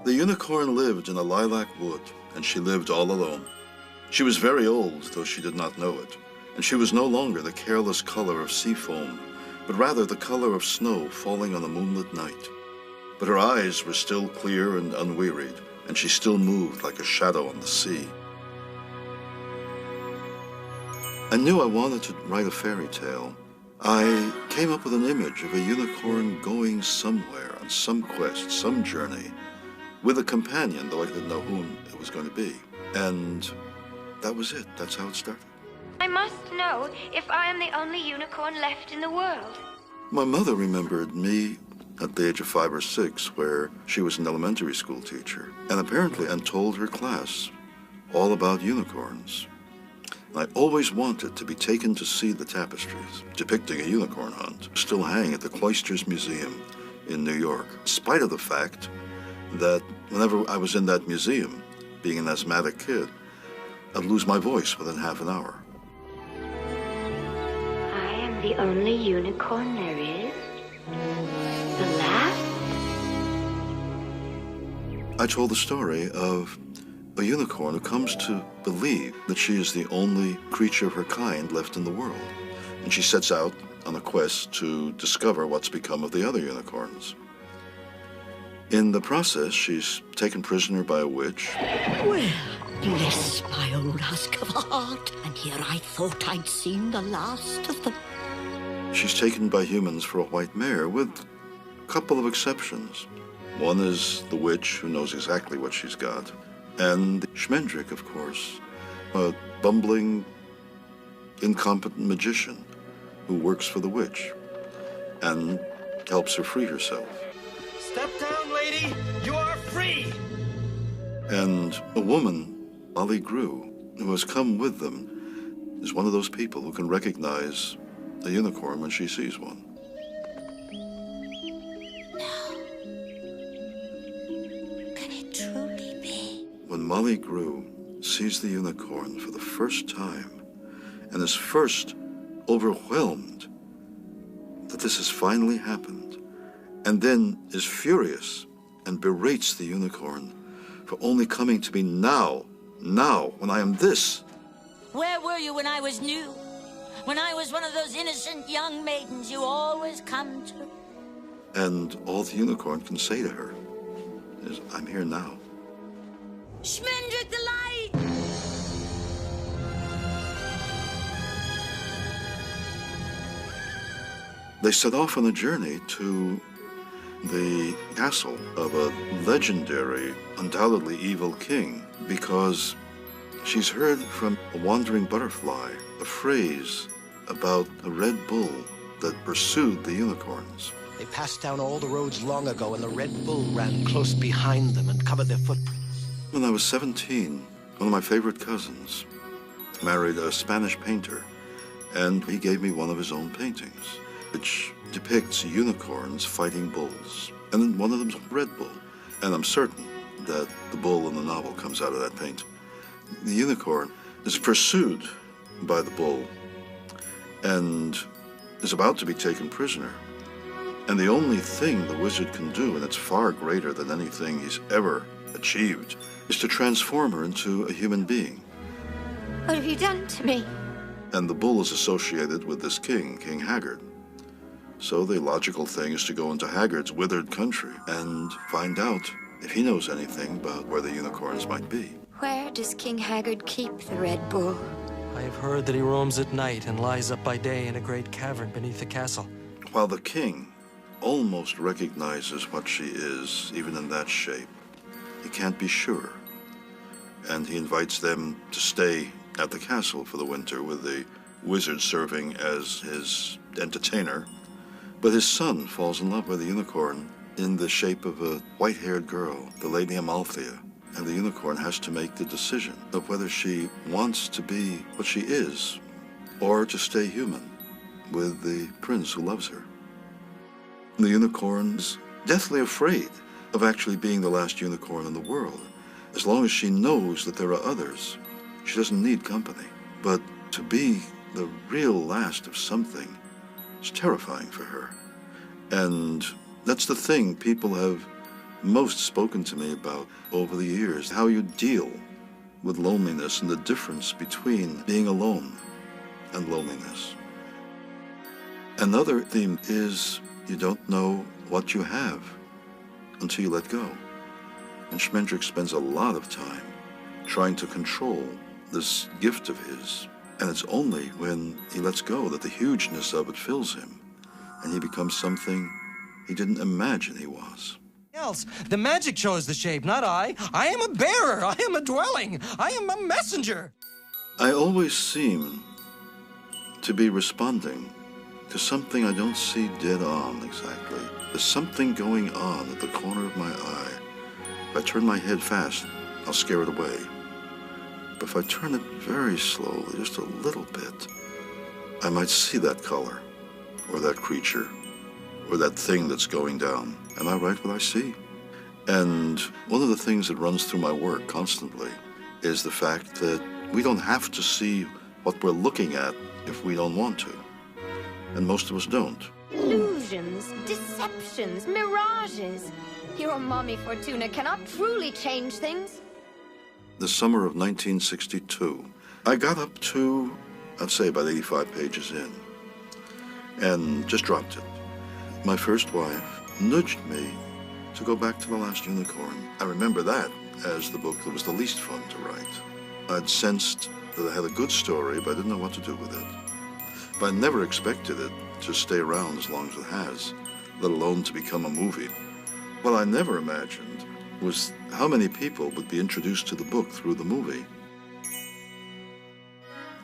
The unicorn lived in a lilac wood, and she lived all alone. She was very old, though she did not know it, and she was no longer the careless color of sea foam, but rather the color of snow falling on a moonlit night. But her eyes were still clear and unwearied, and she still moved like a shadow on the sea. I knew I wanted to write a fairy tale. I came up with an image of a unicorn going somewhere on some quest, some journey, with a companion, though I didn't know whom it was going to be. And that was it. That's how it started. I must know if I am the only unicorn left in the world. My mother remembered me at the age of 5 or 6, where she was an elementary school teacher, and told her class all about unicorns. I always wanted to be taken to see the tapestries depicting a unicorn hunt still hang at the Cloisters Museum in New York, in spite of the fact that whenever I was in that museum, being an asthmatic kid, I'd lose my voice within half an hour. I am the only unicorn there is? The last? I told the story of a unicorn who comes to believe that she is the only creature of her kind left in the world. And she sets out on a quest to discover what's become of the other unicorns. In the process, she's taken prisoner by a witch. Well, bless my old husk of a heart. And here I thought I'd seen the last of them. She's taken by humans for a white mare, with a couple of exceptions. One is the witch, who knows exactly what she's got, and Schmendrick, of course, a bumbling, incompetent magician who works for the witch and helps her free herself. Step down, lady! You are free! And a woman, Molly Grew, who has come with them, is one of those people who can recognize a unicorn when she sees one. Can it truly be? When Molly Grew sees the unicorn for the first time and is first overwhelmed that this has finally happened, and then is furious and berates the unicorn for only coming to me now, when I am this. Where were you when I was new? When I was one of those innocent young maidens you always come to? And all the unicorn can say to her is, I'm here now. Schmendrick the light! They set off on a journey to the castle of a legendary, undoubtedly evil king, because she's heard from a wandering butterfly a phrase about a red bull that pursued the unicorns. They passed down all the roads long ago, and the Red Bull ran close behind them and covered their footprints. When I was 17, one of my favorite cousins married a Spanish painter, and he gave me one of his own paintings, which depicts unicorns fighting bulls. And then one of them's a red bull. And I'm certain that the bull in the novel comes out of that paint. The unicorn is pursued by the bull and is about to be taken prisoner. And the only thing the wizard can do, and it's far greater than anything he's ever achieved, is to transform her into a human being. What have you done to me? And the bull is associated with this king, King Haggard. So the logical thing is to go into Haggard's withered country and find out if he knows anything about where the unicorns might be. Where does King Haggard keep the Red Bull? I have heard that he roams at night and lies up by day in a great cavern beneath the castle. While the king almost recognizes what she is, even in that shape, he can't be sure. And he invites them to stay at the castle for the winter, with the wizard serving as his entertainer. But his son falls in love with the unicorn in the shape of a white-haired girl, the Lady Amalthea. And the unicorn has to make the decision of whether she wants to be what she is or to stay human with the prince who loves her. The unicorn's deathly afraid of actually being the last unicorn in the world. As long as she knows that there are others, she doesn't need company. But to be the real last of something is terrifying for her. And that's the thing people have most spoken to me about over the years, how you deal with loneliness and the difference between being alone and loneliness. Another theme is you don't know what you have until you let go. And Schmendrick spends a lot of time trying to control this gift of his. And it's only when he lets go that the hugeness of it fills him, and he becomes something he didn't imagine he was. Else, the magic chose the shape, not I. I am a bearer. I am a dwelling. I am a messenger. I always seem to be responding to something I don't see dead on exactly. There's something going on at the corner of my eye. If I turn my head fast, I'll scare it away. But if I turn it very slowly, just a little bit, I might see that color, or that creature, or that thing that's going down, and I write what I see. And one of the things that runs through my work constantly is the fact that we don't have to see what we're looking at if we don't want to. And most of us don't. Illusions, deceptions, mirages. Your mommy Fortuna cannot truly change things. The summer of 1962, I got up to, I'd say about 85 pages in, and just dropped it. My first wife nudged me to go back to The Last Unicorn. I remember that as the book that was the least fun to write. I'd sensed that I had a good story, but I didn't know what to do with it. But I never expected it to stay around as long as it has, let alone to become a movie. What I never imagined was how many people would be introduced to the book through the movie.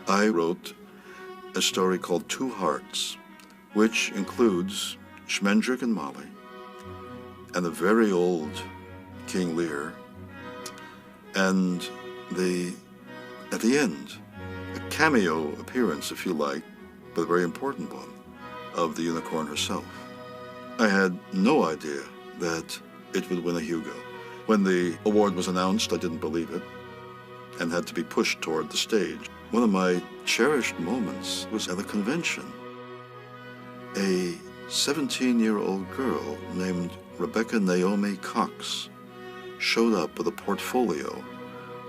I wrote a story called Two Hearts, which includes Schmendrick and Molly, and a very old King Lear, and at the end, a cameo appearance, if you like, but a very important one, of the unicorn herself. I had no idea that it would win a Hugo. When the award was announced, I didn't believe it and had to be pushed toward the stage. One of my cherished moments was at a convention. A 17-year-old girl named Rebecca Naomi Cox showed up with a portfolio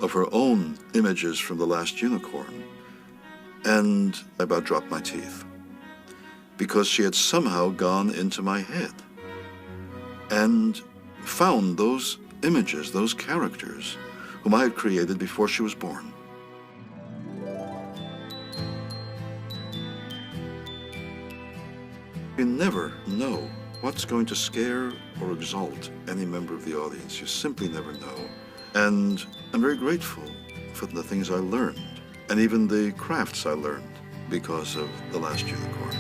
of her own images from The Last Unicorn, and I about dropped my teeth because she had somehow gone into my head and found those images, those characters, whom I had created before she was born. You never know what's going to scare or exalt any member of the audience. You simply never know. And I'm very grateful for the things I learned, and even the crafts I learned because of The Last Unicorn.